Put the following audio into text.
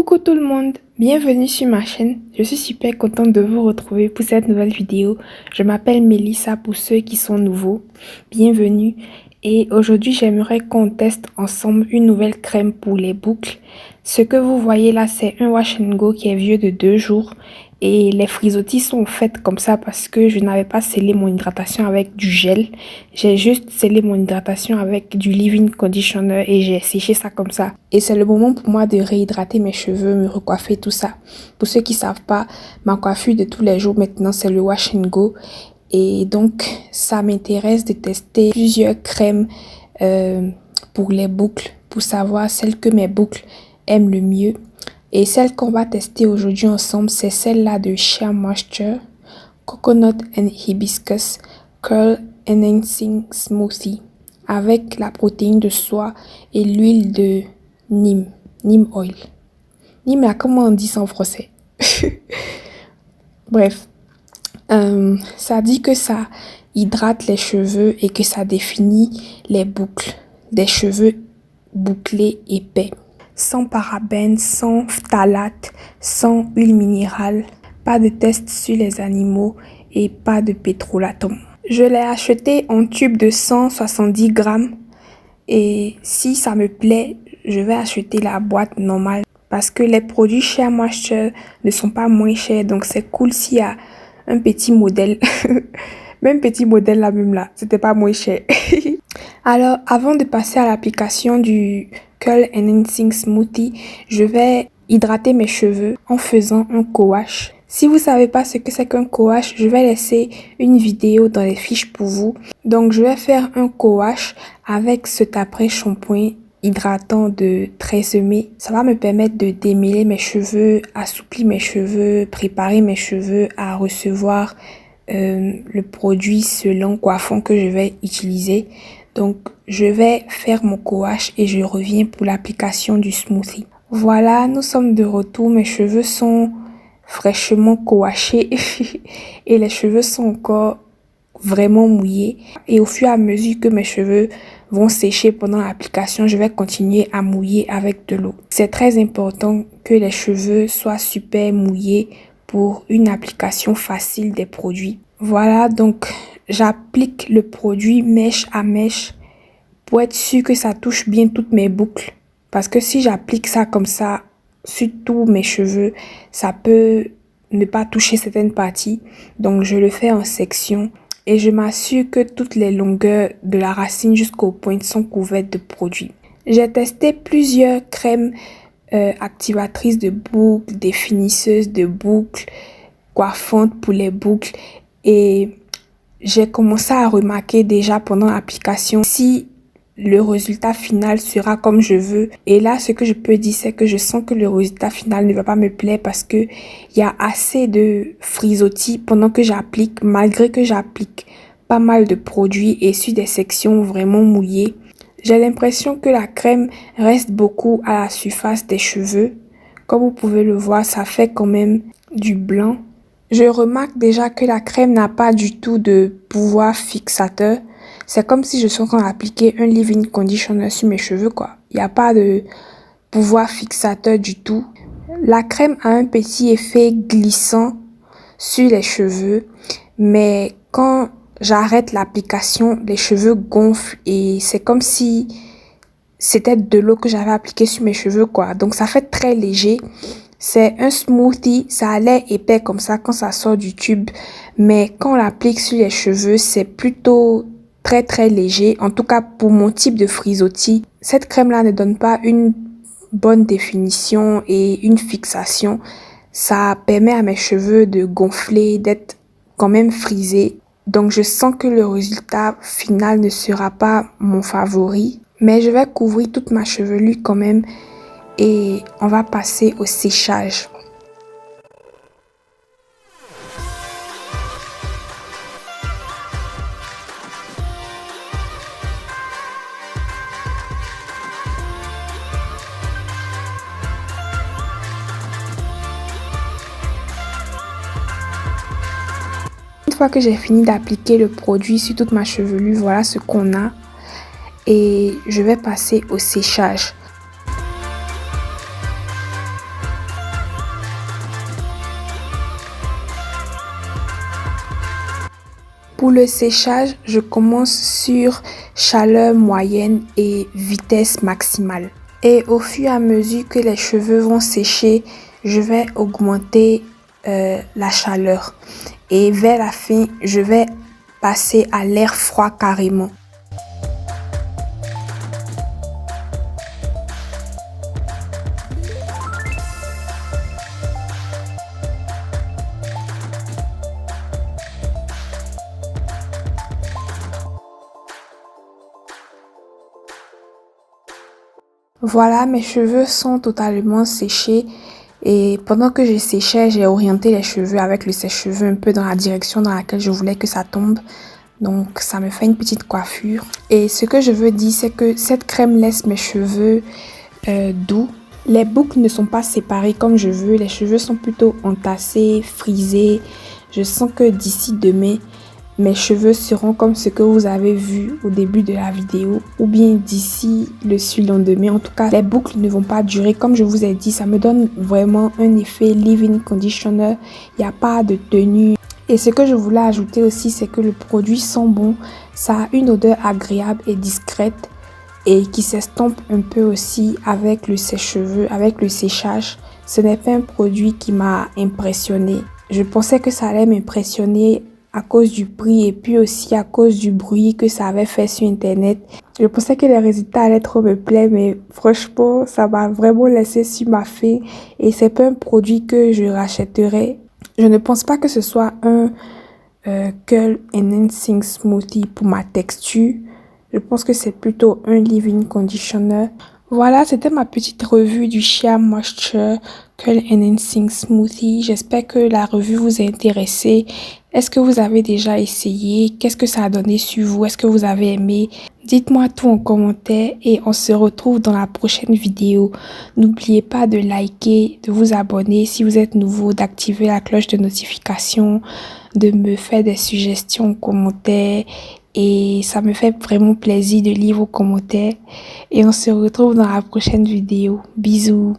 Coucou tout le monde, bienvenue sur ma chaîne. Je suis super contente de vous retrouver pour cette nouvelle vidéo. Je m'appelle Mélissa pour ceux qui sont nouveaux. Bienvenue. Et aujourd'hui, j'aimerais qu'on teste ensemble une nouvelle crème pour les boucles. Ce que vous voyez là, c'est un Wash and Go qui est vieux de 2 jours. Et les frisottis sont faites comme ça parce que je n'avais pas scellé mon hydratation avec du gel. J'ai juste scellé mon hydratation avec du leave-in conditioner et j'ai séché ça comme ça. Et c'est le moment pour moi de réhydrater mes cheveux, me recoiffer, tout ça. Pour ceux qui savent pas, ma coiffure de tous les jours maintenant, c'est le Wash and Go. Et donc, ça m'intéresse de tester plusieurs crèmes pour les boucles, pour savoir celle que mes boucles aiment le mieux. Et celle qu'on va tester aujourd'hui ensemble, c'est celle-là de Shea Moisture, Coconut and Hibiscus Curl Enhancing Smoothie, avec la protéine de soie et l'huile de neem oil. Neem, là, comment on dit ça en français? Bref, ça dit que ça hydrate les cheveux et que ça définit les boucles, des cheveux bouclés épais. Sans parabènes, sans phtalates, sans huile minérale, pas de tests sur les animaux et pas de pétrolatum. Je l'ai acheté en tube de 170 grammes et si ça me plaît, je vais acheter la boîte normale parce que les produits Shea Moisture ne sont pas moins chers, donc c'est cool s'il y a un petit modèle. Même petit modèle là même là, c'était pas moins cher. Alors, avant de passer à l'application du Curl Enhancing Smoothie, je vais hydrater mes cheveux en faisant un co-wash. Si vous savez pas ce que c'est qu'un co-wash, je vais laisser une vidéo dans les fiches pour vous. Donc, je vais faire un co-wash avec cet après-shampoing hydratant de 13 mai. Ça va me permettre de démêler mes cheveux, assouplir mes cheveux, préparer mes cheveux à recevoir le produit selon coiffon que je vais utiliser. Donc, je vais faire mon co-wash et je reviens pour l'application du smoothie. Voilà, nous sommes de retour. Mes cheveux sont fraîchement co-washés et les cheveux sont encore vraiment mouillés. Et au fur et à mesure que mes cheveux vont sécher pendant l'application, je vais continuer à mouiller avec de l'eau. C'est très important que les cheveux soient super mouillés pour une application facile des produits. Voilà, donc j'applique le produit mèche à mèche pour être sûr que ça touche bien toutes mes boucles. Parce que si j'applique ça comme ça sur tous mes cheveux, ça peut ne pas toucher certaines parties. Donc je le fais en section et je m'assure que toutes les longueurs de la racine jusqu'aux pointes sont couvertes de produits. J'ai testé plusieurs crèmes activatrices de boucles, définisseuses de boucles, coiffantes pour les boucles et j'ai commencé à remarquer déjà pendant l'application si le résultat final sera comme je veux. Et là, ce que je peux dire, c'est que je sens que le résultat final ne va pas me plaire parce que il y a assez de frisottis pendant que j'applique, malgré que j'applique pas mal de produits et sur des sections vraiment mouillées. J'ai l'impression que la crème reste beaucoup à la surface des cheveux. Comme vous pouvez le voir, ça fait quand même du blanc. Je remarque déjà que la crème n'a pas du tout de pouvoir fixateur. C'est comme si je suis en train d'appliquer un leave-in conditioner sur mes cheveux, quoi. Il n'y a pas de pouvoir fixateur du tout. La crème a un petit effet glissant sur les cheveux, mais quand j'arrête l'application, les cheveux gonflent et c'est comme si c'était de l'eau que j'avais appliquée sur mes cheveux, quoi. Donc ça fait très léger. C'est un smoothie, ça a l'air épais comme ça quand ça sort du tube, mais quand on l'applique sur les cheveux, c'est plutôt très léger. En tout cas, pour mon type de frisottis, cette crème-là ne donne pas une bonne définition et une fixation. Ça permet à mes cheveux de gonfler, d'être quand même frisés. Donc, je sens que le résultat final ne sera pas mon favori, mais je vais couvrir toute ma chevelure quand même. Et on va passer au séchage. Une fois que j'ai fini d'appliquer le produit sur toute ma chevelure, voilà ce qu'on a. Et je vais passer au séchage. Pour le séchage, je commence sur chaleur moyenne et vitesse maximale. Et au fur et à mesure que les cheveux vont sécher, je vais augmenter la chaleur. Et vers la fin, je vais passer à l'air froid carrément. Voilà, mes cheveux sont totalement séchés et pendant que je séchais, j'ai orienté les cheveux avec le sèche-cheveux un peu dans la direction dans laquelle je voulais que ça tombe. Donc ça me fait une petite coiffure. Et ce que je veux dire, c'est que cette crème laisse mes cheveux doux. Les boucles ne sont pas séparées comme je veux, les cheveux sont plutôt entassés, frisés. Je sens que d'ici demain, mes cheveux seront comme ce que vous avez vu au début de la vidéo ou bien d'ici le surlendemain. En tout cas, les boucles ne vont pas durer. Comme je vous ai dit, ça me donne vraiment un effet leave-in conditioner. Il n'y a pas de tenue. Et ce que je voulais ajouter aussi, c'est que le produit sent bon. Ça a une odeur agréable et discrète et qui s'estompe un peu aussi avec le sèche-cheveux, avec le séchage. Ce n'est pas un produit qui m'a impressionné. Je pensais que ça allait m'impressionner à cause du prix et puis aussi à cause du bruit que ça avait fait sur internet. Je pensais que les résultats allaient trop me plaire, mais franchement, ça m'a vraiment laissé sur ma faim et c'est pas un produit que je rachèterais. Je ne pense pas que ce soit un Curl Enhancing Smoothie pour ma texture. Je pense que c'est plutôt un leave-in conditioner. Voilà, c'était ma petite revue du Shea Moisture Curl Enhancing Smoothie. J'espère que la revue vous a intéressé. Est-ce que vous avez déjà essayé? Qu'est-ce que ça a donné sur vous? Est-ce que vous avez aimé? Dites-moi tout en commentaire et on se retrouve dans la prochaine vidéo. N'oubliez pas de liker, de vous abonner si vous êtes nouveau, d'activer la cloche de notification, de me faire des suggestions en commentaire. Et ça me fait vraiment plaisir de lire vos commentaires. Et on se retrouve dans la prochaine vidéo. Bisous!